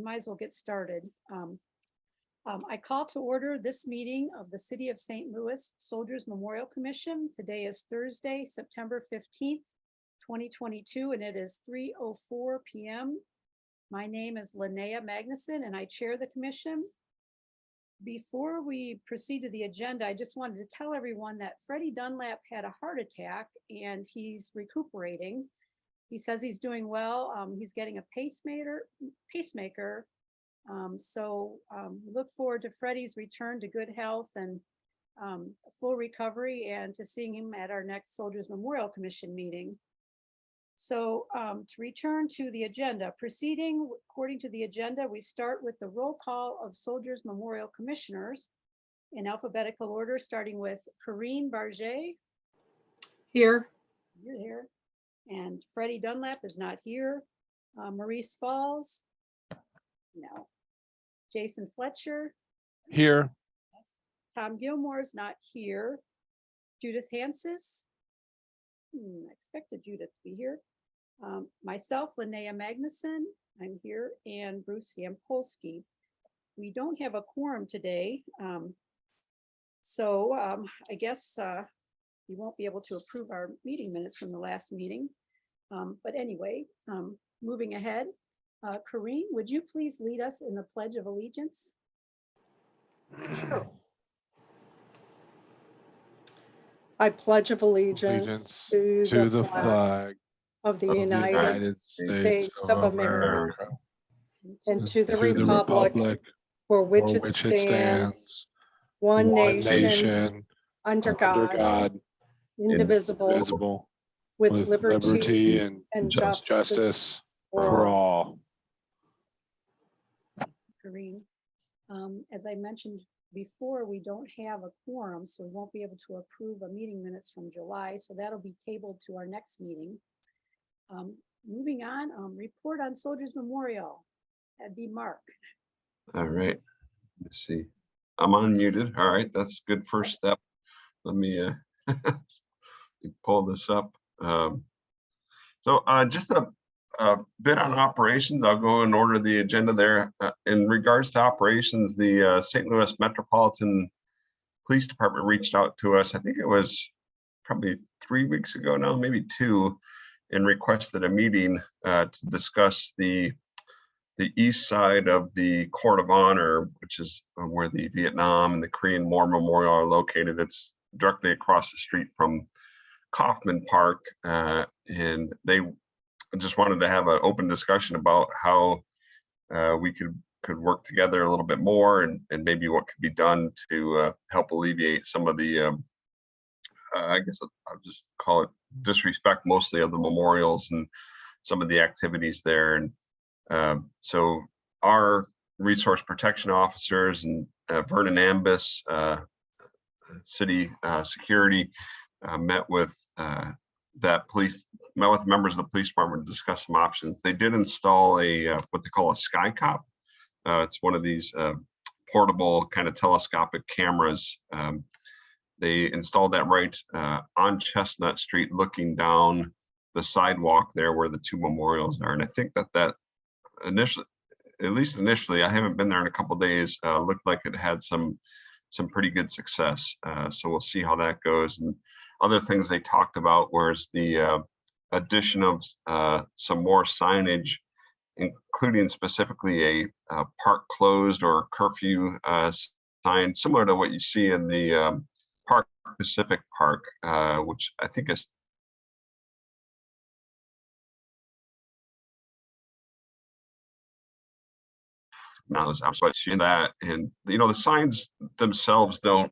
might as well get started. I call to order this meeting of the City of St. Louis Soldiers Memorial Commission. Today is Thursday, September 15th, 2022, and it is 3:04 p.m. My name is Linnea Magnuson, and I chair the commission. Before we proceed to the agenda, I just wanted to tell everyone that Freddie Dunlap had a heart attack and he's recuperating. He says he's doing well. He's getting a pacemaker. Look forward to Freddie's return to good health and full recovery, and to seeing him at our next Soldiers Memorial Commission meeting. So to return to the agenda, proceeding according to the agenda, we start with the roll call of Soldiers Memorial Commissioners in alphabetical order, starting with Corinne Barget. Here. You're here. And Freddie Dunlap is not here. Maurice Falls? No. Jason Fletcher? Here. Yes. Tom Gilmore's not here. Judith Hansis? I expected Judith to be here. Myself, Linnea Magnuson, I'm here, and Bruce Yampolsky. We don't have a quorum today, so I guess we won't be able to approve our meeting minutes from the last meeting. But anyway, moving ahead, Corinne, would you please lead us in the Pledge of Allegiance? Sure. I pledge of allegiance to the flag of the United States of America and to the republic for which it stands, one nation, under God, indivisible, with liberty and justice for all. Corinne, as I mentioned before, we don't have a quorum, so we won't be able to approve a meeting minutes from July, so that'll be tabled to our next meeting. Moving on, report on Soldiers Memorial. That'd be Mark. All right, let's see. I'm unmuted. All right, that's a good first step. Let me pull this up. Just a bit on operations. I'll go in order of the agenda there. In regards to operations, the St. Louis Metropolitan Police Department reached out to us. I think it was probably 3 weeks ago now, maybe 2, and requested a meeting to discuss the east side of the Court of Honor, which is where the Vietnam and the Korean War Memorial are located. It's directly across the street from Kaufman Park, and they just wanted to have an open discussion about how we could work together a little bit more, and maybe what could be done to help alleviate some of the I guess I'll just call it disrespect, mostly of the memorials and some of the activities there. And so our resource protection officers and Vernon Ambus, city security, met with members of the police department to discuss some options. They did install a what they call a SkyCop. It's one of these portable kind of telescopic cameras. They installed that right on Chestnut Street, looking down the sidewalk there where the 2 memorials are. And I think that initially, at least initially, I haven't been there in a couple of days, looked like it had some pretty good success. So we'll see how that goes. And other things they talked about was the addition of some more signage, including specifically a park closed or curfew sign, similar to what you see in the Park Pacific Park, which I think is now. I'm seeing that, and the signs themselves don't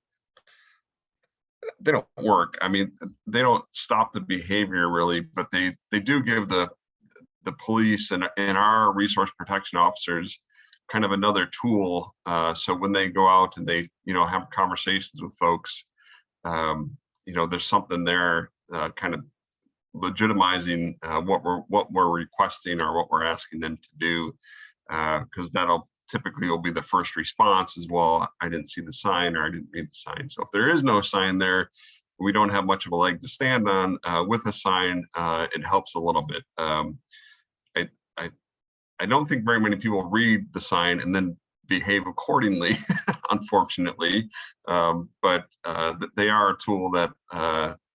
work. I mean, they don't stop the behavior really, but they do give the police and our resource protection officers kind of another tool. So when they go out and they have conversations with folks, there's something there kind of legitimizing what we're requesting or what we're asking them to do, because that'll typically will be the first response as well. I didn't see the sign, or I didn't read the sign. So if there is no sign there, we don't have much of a leg to stand on. With a sign, it helps a little bit. I don't think very many people read the sign and then behave accordingly, unfortunately. But they are a tool that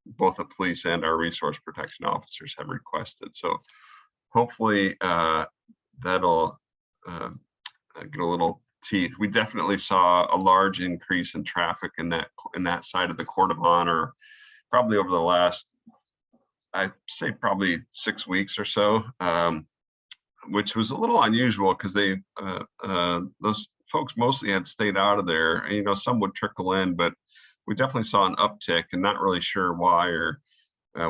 both the police and our resource protection officers have requested. So hopefully that'll get a little teeth. We definitely saw a large increase in traffic in that side of the Court of Honor, probably over the last, I'd say probably 6 weeks or so, which was a little unusual because those folks mostly had stayed out of there. And, you know, some would trickle in, but we definitely saw an uptick, and not really sure why or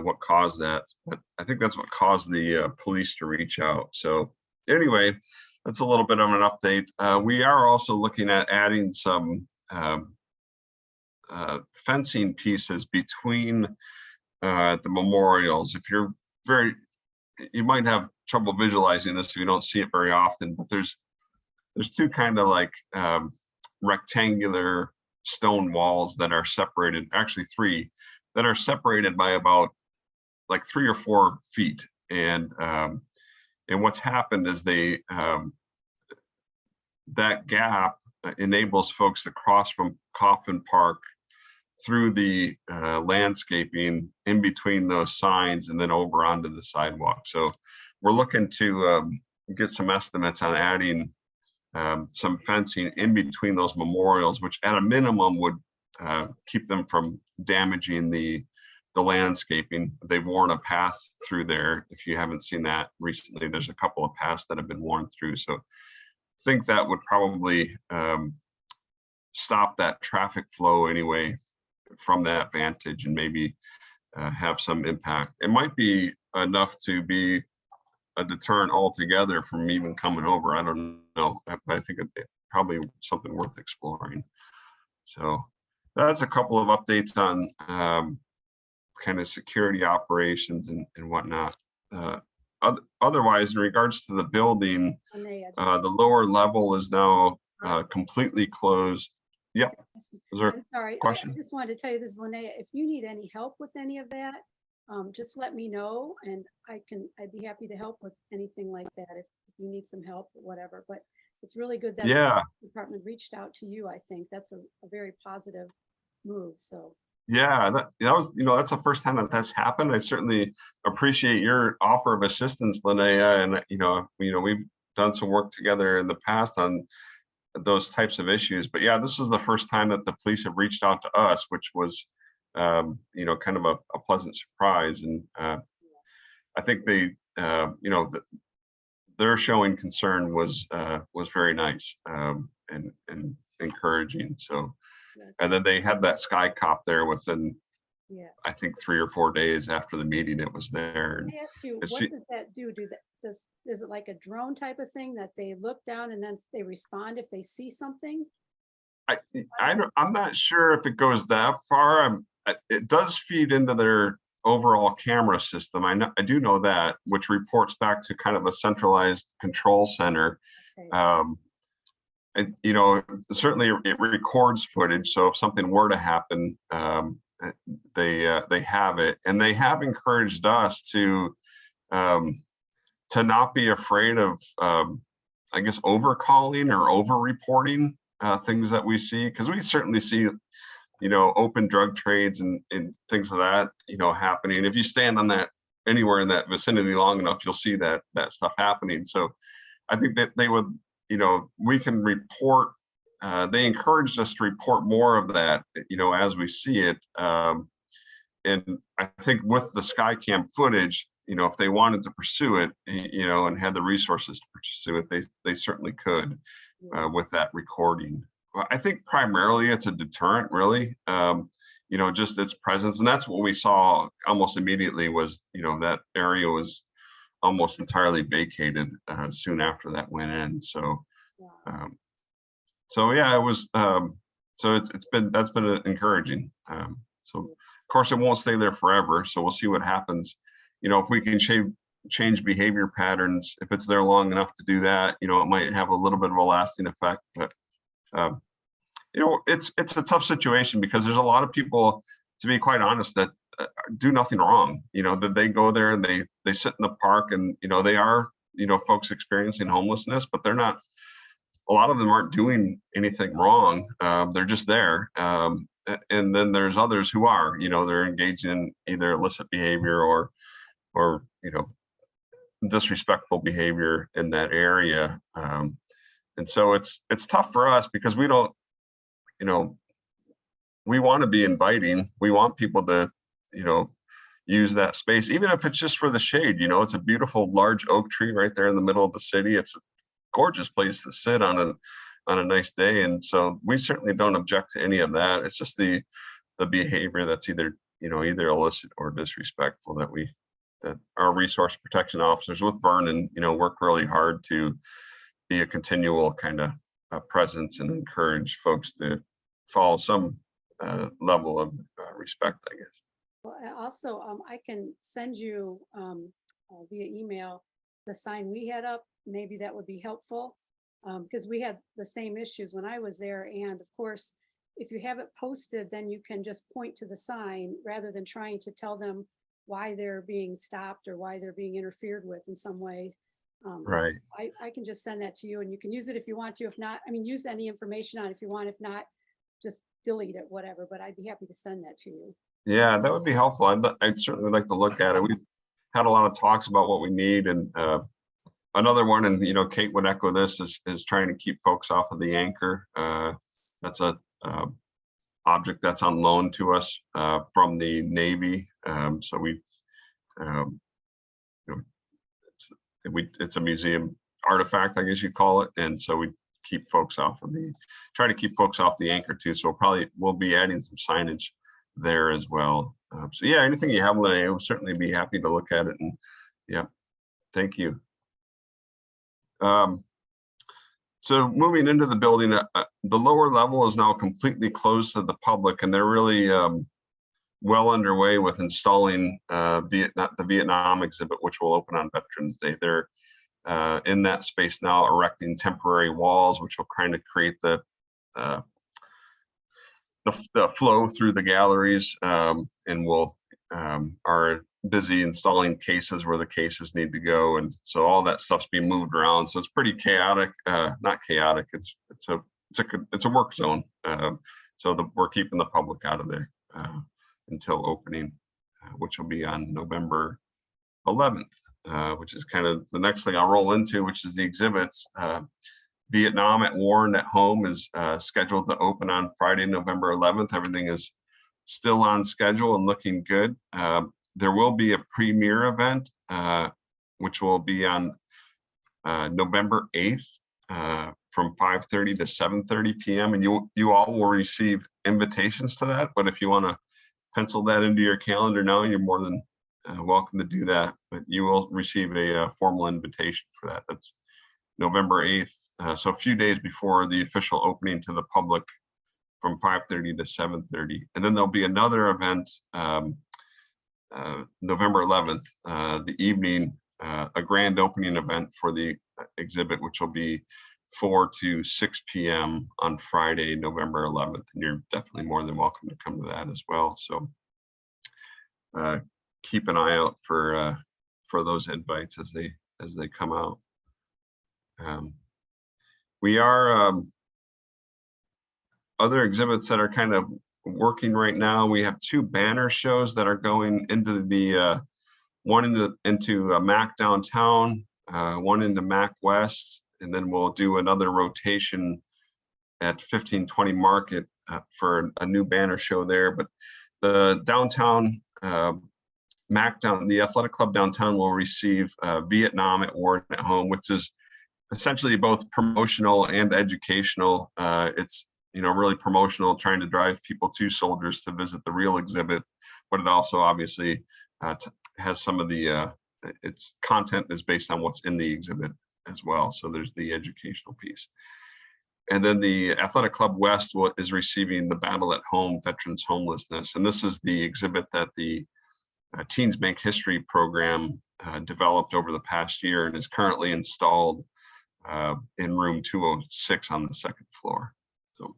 what caused that. But I think that's what caused the police to reach out. So anyway, that's a little bit of an update. We are also looking at adding some fencing pieces between the memorials. If you're you might have trouble visualizing this if you don't see it very often, but there's two kind of like rectangular stone walls that are separated, actually 3, that are separated by about like 3 or 4 feet. And what's happened is that gap enables folks to cross from Coffin Park through the landscaping in between those signs and then over onto the sidewalk. So we're looking to get some estimates on adding some fencing in between those memorials, which at a minimum would keep them from damaging the landscaping. They've worn a path through there. If you haven't seen that recently, there's a couple of paths that have been worn through. So I think that would probably stop that traffic flow anyway from that vantage, and maybe have some impact. It might be enough to be a deterrent altogether from even coming over. I don't know, but I think it's probably something worth exploring. So that's a couple of updates on kind of security operations and whatnot. Otherwise, in regards to the building, the lower level is now completely closed. Yep. Is there I'm sorry, question? I just wanted to tell you, this is Linnea. If you need any help with any of that, just let me know, and I'd be happy to help with anything like that if you need some help or whatever. But it's really good that the department reached out to you. I think that's a very positive move. So yeah, that was, you know, that's the first time that's happened. I certainly appreciate your offer of assistance, Linnea, and you know we've done some work together in the past on those types of issues. But yeah, this is the first time that the police have reached out to us, which was you know, kind of a pleasant surprise. And I think they you know, their showing concern was very nice and encouraging. So, and then they had that Sky Cop there within, I think 3 or 4 days after the meeting. It was there. Let me ask you, what does that do? Is it like a drone type of thing that they look down and then they respond if they see something? I'm not sure if it goes that far. It does feed into their overall camera system. I do know that, which reports back to kind of a centralized control center. Okay. And you know, certainly it records footage. So if something were to happen, they have it, and they have encouraged us to not be afraid of, I guess, overcalling or over-reporting things that we see, because we certainly see, you know, open drug trades and things of that, you know, happening. If you stand on that anywhere in that vicinity long enough, you'll see that stuff happening. So I think that they would, you know, we can report. They encouraged us to report more of that, you know, as we see it. And I think with the Skycam footage, you know, if they wanted to pursue it, you know, and had the resources to pursue it, they certainly could with that recording. I think primarily it's a deterrent, really. You know, just its presence, and that's what we saw almost immediately. Was, you know, that area was almost entirely vacated soon after that went in. So, so yeah, it was. So that's been encouraging. So of course it won't stay there forever. So we'll see what happens. You know, if we can change behavior patterns, if it's there long enough to do that, you know, it might have a little bit of a lasting effect. But you know, it's a tough situation because there's a lot of people, to be quite honest, that do nothing wrong. You know, that they go there and they sit in the park, and you know, they are folks experiencing homelessness, but they're not, a lot of them aren't doing anything wrong. They're just there. And then there's others who are, they're engaged in either illicit behavior or disrespectful behavior in that area. And so it's tough for us because we don't, we want to be inviting. We want people to, use that space, even if it's just for the shade. It's a beautiful large oak tree right there in the middle of the city. It's a gorgeous place to sit on a nice day. And so we certainly don't object to any of that. It's just the behavior that's either illicit or disrespectful that our resource protection officers with Vernon, work really hard to be a continual kind of presence and encourage folks to follow some level of respect, I guess. Well, and also, I can send you via email the sign we had up. Maybe that would be helpful, because we had the same issues when I was there. And of course, if you have it posted, then you can just point to the sign rather than trying to tell them why they're being stopped or why they're being interfered with in some way. Right. I can just send that to you, and you can use it if you want to. If not, use any information on it if you want. If not, just delete it, whatever. But I'd be happy to send that to you. Yeah, that would be helpful. I'd certainly like to look at it. We've had a lot of talks about what we need, and another one, and Kate would echo this, is trying to keep folks off of the anchor. That's a object that's on loan to us from the Navy. So it's a museum artifact, I guess you call it, and so we try to keep folks off the anchor too. So we'll be adding some signage there as well. So yeah, anything you have, Linnea, we'll certainly be happy to look at it. And yeah, thank you. So moving into the building, the lower level is now completely closed to the public, and they're really well underway with installing the Vietnam exhibit, which will open on Veterans Day. They're in that space now, erecting temporary walls, which will kind of create the flow through the galleries, and we'll are busy installing cases where the cases need to go, and so all that stuff's being moved around. So it's pretty chaotic. Not chaotic. It's a work zone. So we're keeping the public out of there until opening, which will be on November 11th, which is kind of the next thing I'll roll into, which is the exhibits. Vietnam at War and at Home is scheduled to open on Friday, November 11th. Everything is still on schedule and looking good. There will be a premiere event, which will be on November 8th from 5:30 to 7:30 p.m. And you all will receive invitations to that. But if you want to pencil that into your calendar now, you're more than welcome to do that. But you will receive a formal invitation for that. That's November 8th. So a few days before the official opening to the public from 5:30 to 7:30. And then there'll be another event November 11th, the evening, a grand opening event for the exhibit, which will be 4 to 6 p.m. on Friday, November 11th. And you're definitely more than welcome to come to that as well. So keep an eye out for those invites as they come out. We are other exhibits that are kind of working right now. We have 2 banner shows that are going into the one into Mac downtown, one into Mac West, and then we'll do another rotation at 1520 Market for a new banner show there. But the downtown the athletic club downtown will receive Vietnam at War and at Home, which is essentially both promotional and educational. It's really promotional, trying to drive people to Soldiers to visit the real exhibit, but it also obviously has some of the its content is based on what's in the exhibit as well. So there's the educational piece. And then the Athletic Club West is receiving the Battle at Home Veterans Homelessness. And this is the exhibit that the Teens Make History program developed over the past year and is currently installed in room 206 on the 2nd floor. So,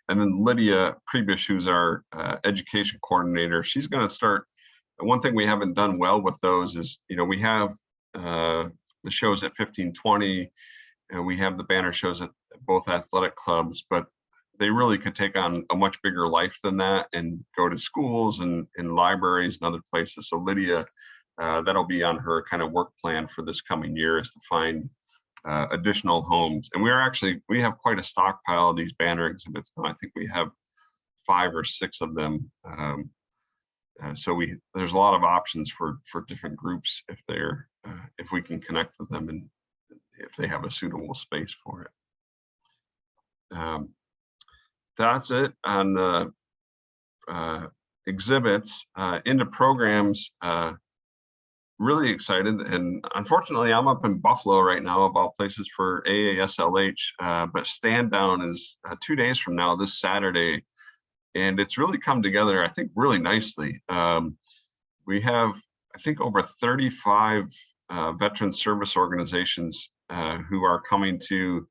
and then Lydia Prebish, who's our education coordinator, she's going to start. One thing we haven't done well with those is, we have the shows at 1520, and we have the banner shows at both athletic clubs, but they really could take on a much bigger life than that and go to schools and libraries and other places. So Lydia, that'll be on her kind of work plan for this coming year, is to find additional homes. And we have quite a stockpile of these banner exhibits now. I think we have 5 or 6 of them. So there's a lot of options for different groups if we can connect with them and if they have a suitable space for it. That's it on the exhibits. Into programs. Really excited, and unfortunately I'm up in Buffalo right now about places for AASLH, but Stand Down is 2 days from now, this Saturday, and it's really come together, I think, really nicely. We have, I think, over 35 veteran service organizations who are coming to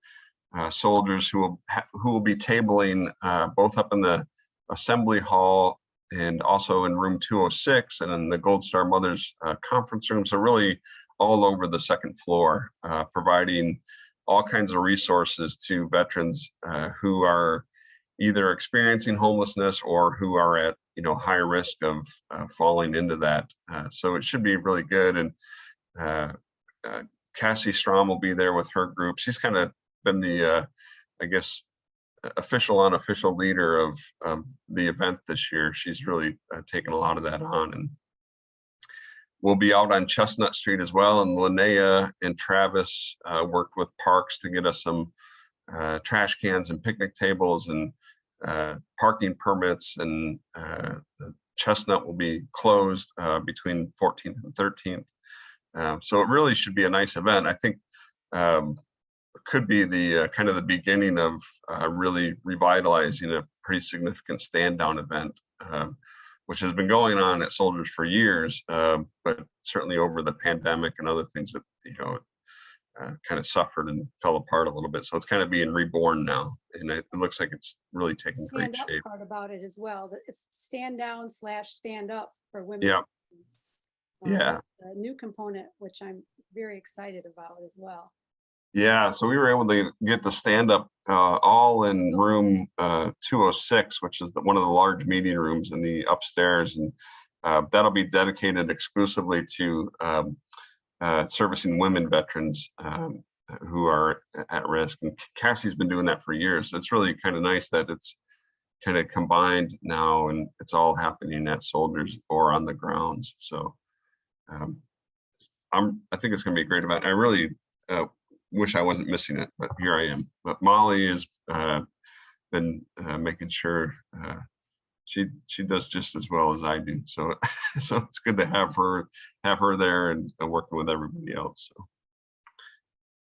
soldiers who will be tabling both up in the assembly hall and also in room 206 and in the Gold Star Mothers conference room. So really all over the second floor, providing all kinds of resources to veterans who are either experiencing homelessness or who are at high risk of falling into that. So it should be really good. And Cassie Strom will be there with her group. She's kind of been the, I guess, official, unofficial leader of the event this year. She's really taken a lot of that on, and we'll be out on Chestnut Street as well. And Linnea and Travis worked with Parks to get us some trash cans and picnic tables and parking permits. And Chestnut will be closed between 14th and 13th. So it really should be a nice event. I think could be the kind of the beginning of really revitalizing a pretty significant stand down event, which has been going on at Soldiers for years, but certainly over the pandemic and other things that kind of suffered and fell apart a little bit. So it's kind of being reborn now, and it looks like it's really taking great Stand up shape. part about it as well, that it's stand down / stand up for women. Yeah. Yeah. A new component, which I'm very excited about as well. Yeah, so we were able to get the stand-up all in room 206, which is one of the large meeting rooms in the upstairs, and that'll be dedicated exclusively to servicing women veterans who are at risk. And Cassie's been doing that for years. So it's really kind of nice that it's kind of combined now, and it's all happening at Soldiers or on the grounds. So I think it's going to be a great event. I really wish I wasn't missing it, but here I am. But Molly has been making sure she does just as well as I do. So so it's good to have her there and working with everybody else.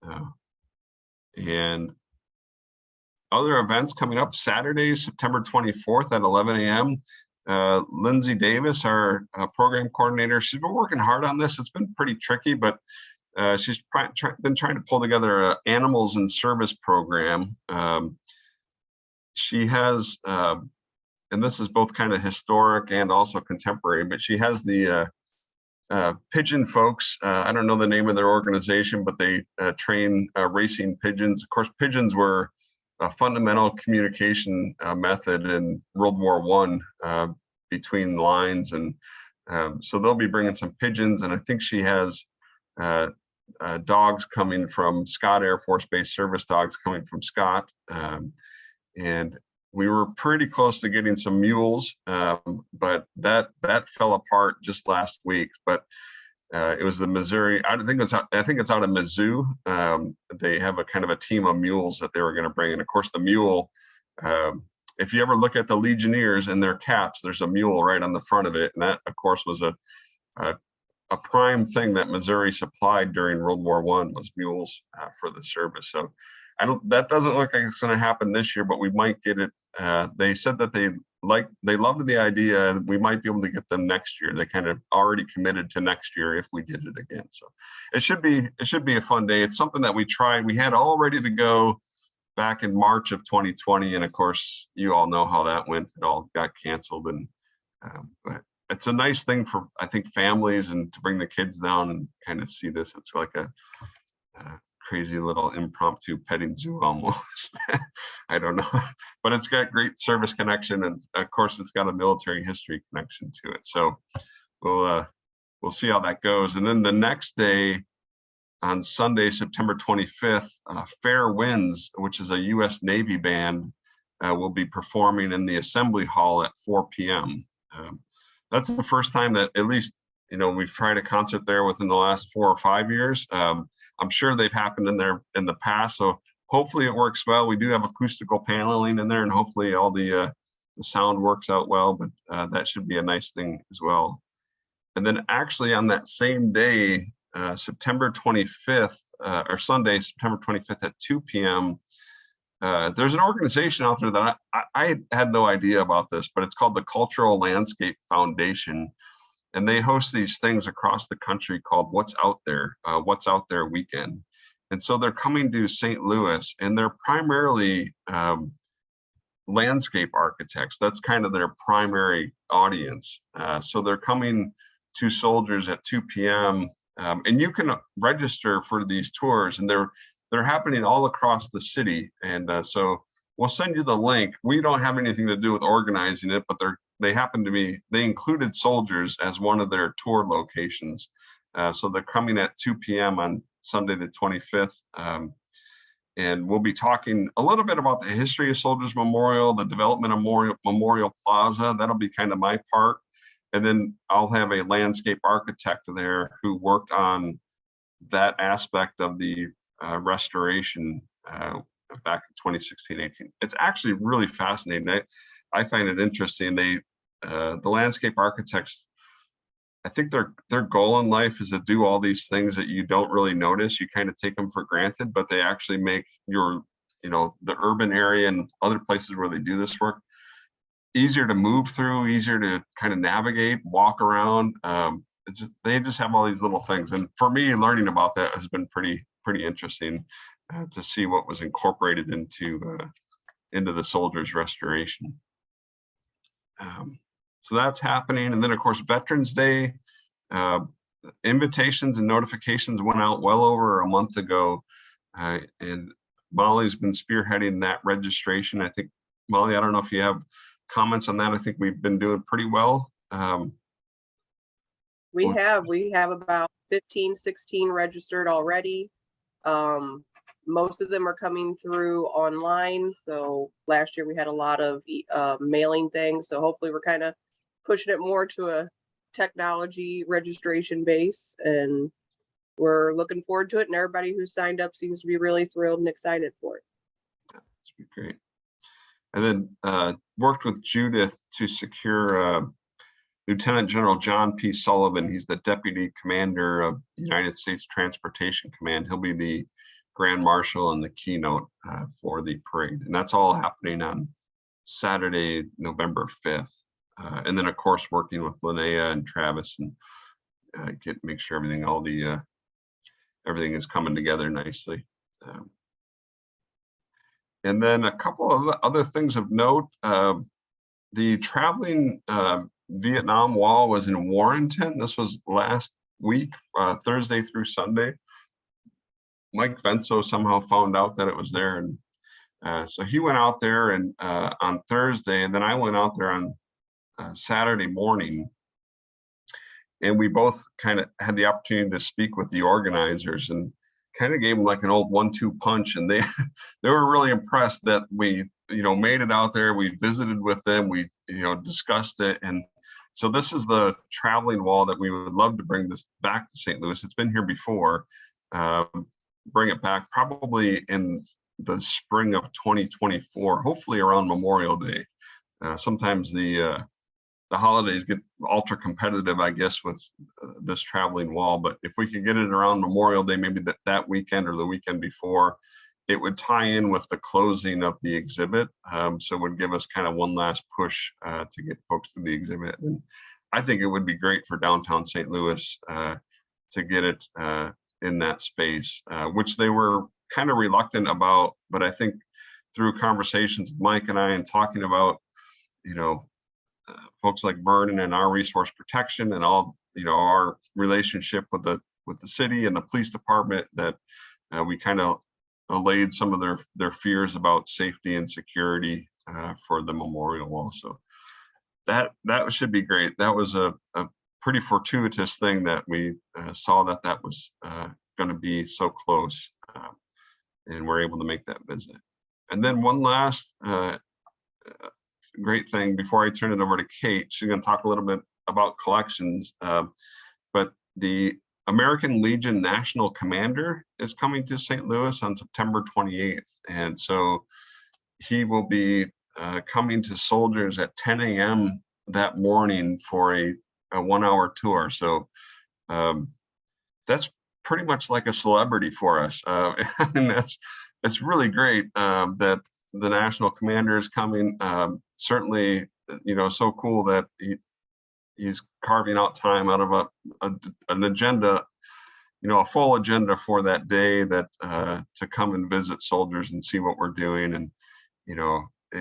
So and other events coming up Saturday, September 24th at 11 a.m. Lindsay Davis, our program coordinator, she's been working hard on this. It's been pretty tricky, but she's been trying to pull together an animals in service program. She has, and this is both kind of historic and also contemporary, but she has the pigeon folks. I don't know the name of their organization, but they train racing pigeons. Of course, pigeons were a fundamental communication method in World War I between lines. And so they'll be bringing some pigeons, and I think she has dogs coming from Scott Air Force Base, service dogs coming from Scott. And we were pretty close to getting some mules, but that fell apart just last week. But it was the Missouri, I think it's out of Mizzou. They have a kind of a team of mules that they were going to bring. And of course the mule, if you ever look at the Legionnaires and their caps, there's a mule right on the front of it. And that of course was a prime thing that Missouri supplied during World War I was mules for the service. So that doesn't look like it's going to happen this year, but we might get it. They said that they loved the idea. We might be able to get them next year. They kind of already committed to next year if we did it again. So it should be a fun day. It's something that we had all ready to go back in March of 2020. And of course, you all know how that went. It all got canceled. And but it's a nice thing for, I think, families and to bring the kids down and kind of see this. It's like crazy little impromptu petting zoo almost. I don't know, but it's got great service connection, and of course it's got a military history connection to it. So we'll see how that goes. And then the next day, on Sunday, September 25th, Fair Winds, which is a U.S. Navy band, will be performing in the Assembly Hall at 4 p.m. That's the first time that, at least, we've tried a concert there within the last 4 or 5 years. I'm sure they've happened in there in the past, so hopefully it works well. We do have acoustical paneling in there, and hopefully all the sound works out well, but that should be a nice thing as well. And then actually on that same day, September 25th, or Sunday, September 25th at 2 p.m., there's an organization out there that I had no idea about this, but it's called the Cultural Landscape Foundation. And they host these things across the country called What's Out There Weekend. And so they're coming to St. Louis, and they're primarily landscape architects. That's kind of their primary audience. So they're coming to Soldiers at 2 p.m. And you can register for these tours, and they're happening all across the city. And so we'll send you the link. We don't have anything to do with organizing it, but they included Soldiers as one of their tour locations. So they're coming at 2 p.m. on Sunday the 25th. And we'll be talking a little bit about the history of Soldiers Memorial, the development of Memorial Plaza. That'll be kind of my part. And then I'll have a landscape architect there who worked on that aspect of the restoration back in 2016-18. It's actually really fascinating. I find it interesting. The landscape architects, I think their goal in life is to do all these things that you don't really notice. You kind of take them for granted, but they actually make the urban area and other places where they do this work easier to move through, easier to kind of navigate, walk around. They just have all these little things. And for me, learning about that has been pretty interesting to see what was incorporated into the Soldiers restoration. So that's happening. And then of course, Veterans Day, invitations and notifications went out well over a month ago. And Molly's been spearheading that registration. I think, Molly, I don't know if you have comments on that. I think we've been doing pretty well. We have about 16 registered already. Most of them are coming through online. So last year we had a lot of mailing things. So hopefully we're kind of pushing it more to a technology registration base, and we're looking forward to it. And everybody who signed up seems to be really thrilled and excited for it. That's great. And then worked with Judith to secure Lieutenant General John P. Sullivan. He's the Deputy Commander of the United States Transportation Command. He'll be the Grand Marshal and the keynote for the parade. And that's all happening on Saturday, November 5th. And then of course, working with Linnea and Travis and make sure everything is coming together nicely. And then a couple of other things of note, the traveling Vietnam Wall was in Warrenton. This was last week, Thursday through Sunday. Mike Venso somehow found out that it was there. And so he went out there and on Thursday, and then I went out there on Saturday morning. And we both kind of had the opportunity to speak with the organizers and kind of gave them like an old 1-2 punch. And they were really impressed that we, made it out there. We visited with them. We, discussed it. And so this is the traveling wall that we would love to bring this back to St. Louis. It's been here before. Bring it back probably in the spring of 2024, hopefully around Memorial Day. Sometimes the holidays get ultra competitive, I guess, with this traveling wall. But if we could get it around Memorial Day, maybe that weekend or the weekend before, it would tie in with the closing of the exhibit. So it would give us kind of one last push to get folks to the exhibit. And I think it would be great for downtown St. Louis to get it in that space, which they were kind of reluctant about. But I think through conversations with Mike and I and talking about, folks like Vernon and our resource protection and all, our relationship with the city and the police department, that we kind of allayed some of their fears about safety and security for the memorial wall. So that should be great. That was a pretty fortuitous thing that we saw that was going to be so close, and we're able to make that visit. And then one last great thing before I turn it over to Kate. She's going to talk a little bit about collections, but the American Legion National Commander is coming to St. Louis on September 28th. And so he will be coming to soldiers at 10 a.m. that morning for a 1-hour tour. So that's pretty much like a celebrity for us. And that's really great that the National Commander is coming. Certainly, so cool that he's carving out time out of an agenda, a full agenda for that day, that to come and visit soldiers and see what we're doing, and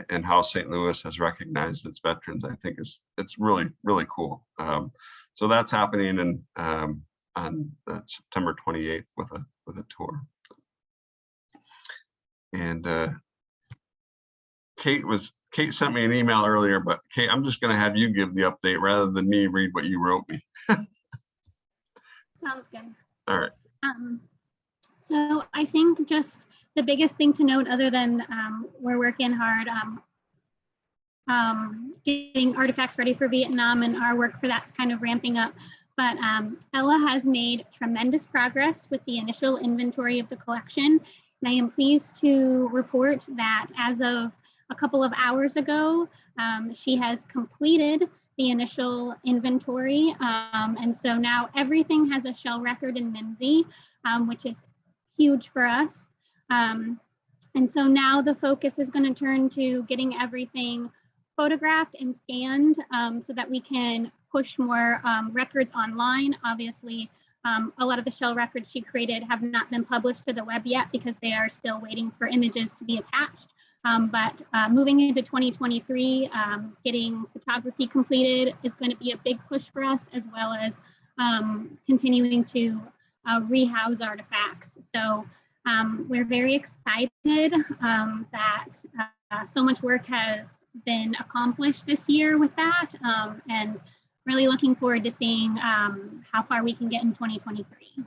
and how St. Louis has recognized its veterans. I think it's really, really cool. So that's happening on September 28th with a tour. And Kate sent me an email earlier, but Kate, I'm just going to have you give the update rather than me read what you wrote me. Sounds good. All right. So I think just the biggest thing to note, other than we're working hard getting artifacts ready for Vietnam, and our work for that's kind of ramping up. But Ella has made tremendous progress with the initial inventory of the collection. And I am pleased to report that as of a couple of hours ago, she has completed the initial inventory. And so now everything has a shell record in MIMSI, which is huge for us. And so now the focus is going to turn to getting everything photographed and scanned so that we can push more records online. Obviously, a lot of the shell records she created have not been published to the web yet because they are still waiting for images to be attached. But moving into 2023, getting photography completed is going to be a big push for us, as well as continuing to rehouse artifacts. So we're very excited that so much work has been accomplished this year with that, and really looking forward to seeing how far we can get in 2023.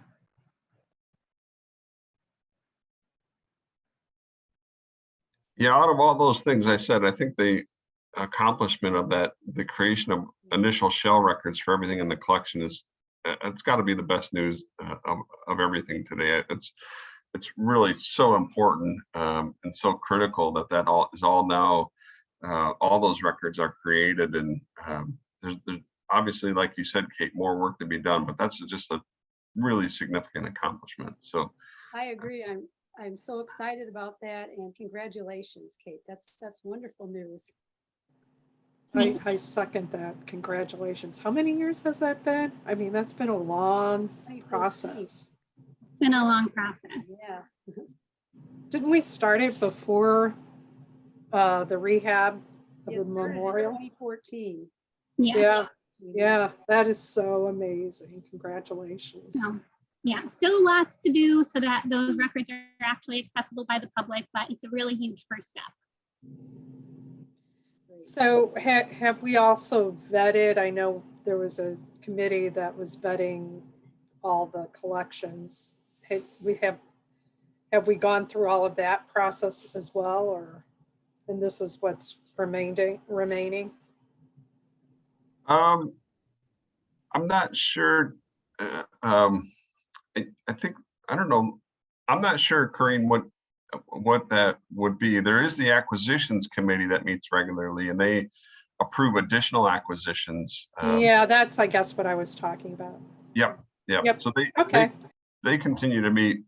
Yeah, out of all those things I said, I think the accomplishment of that, the creation of initial shell records for everything in the collection, it's got to be the best news of everything today. It's really so important and so critical that all is all now. All those records are created, and there's obviously, like you said, Kate, more work to be done, but that's just a really significant accomplishment. So I agree. I'm so excited about that, and congratulations, Kate. That's wonderful news. I second that. Congratulations. How many years has that been? I mean, that's been a long process. It's been a long process. Yeah. Didn't we start it before the rehab of It the started in memorial? 2014. Yeah, that is so amazing. Congratulations. Yeah, still lots to do so that those records are actually accessible by the public, but it's a really huge first step. So have we also vetted, I know there was a committee that was vetting all the collections. Have we gone through all of that process as well, or, and this is what's remaining? I'm not sure. I think, I don't know. I'm not sure, Corinne, what that would be. There is the acquisitions committee that meets regularly, and they approve additional acquisitions. Yeah, that's, I guess, what I was talking about. Yep. So they continue to meet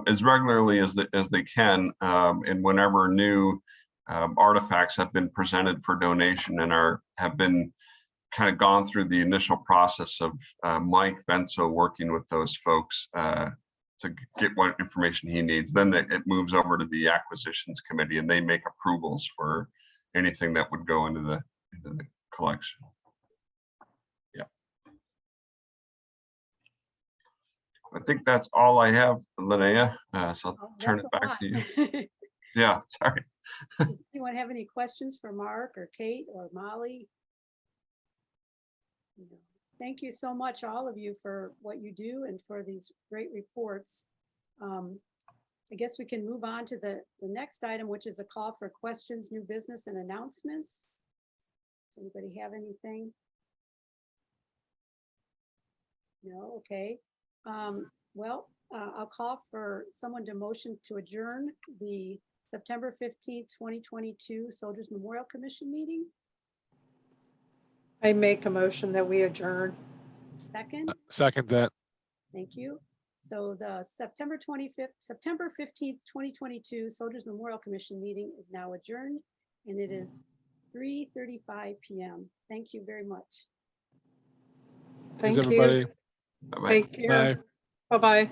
as regularly as they can, and whenever new artifacts have been presented for donation and have been kind of gone through the initial process of Mike Venso working with those folks to get what information he needs. Then it moves over to the acquisitions committee, and they make approvals for anything that would go into the collection. Yeah. I think that's all I have, Linnea. So Oh, I'll turn that's it a back to you. lot. Yeah, sorry. Does anyone have any questions for Mark or Kate or Molly? No. Thank you so much, all of you, for what you do and for these great reports. I guess we can move on to the next item, which is a call for questions, new business and announcements. Does anybody have anything? No, okay. Well, I'll call for someone to motion to adjourn the September 15th, 2022 Soldiers Memorial Commission meeting. I make a motion that we adjourn. Second, Second that. thank you. So the September 15th, 2022 Soldiers Memorial Commission meeting is now adjourned, and it is 3:35 p.m. Thank you very much. Thanks, Thank everybody. you. Bye-bye. Take care. Bye. Bye-bye.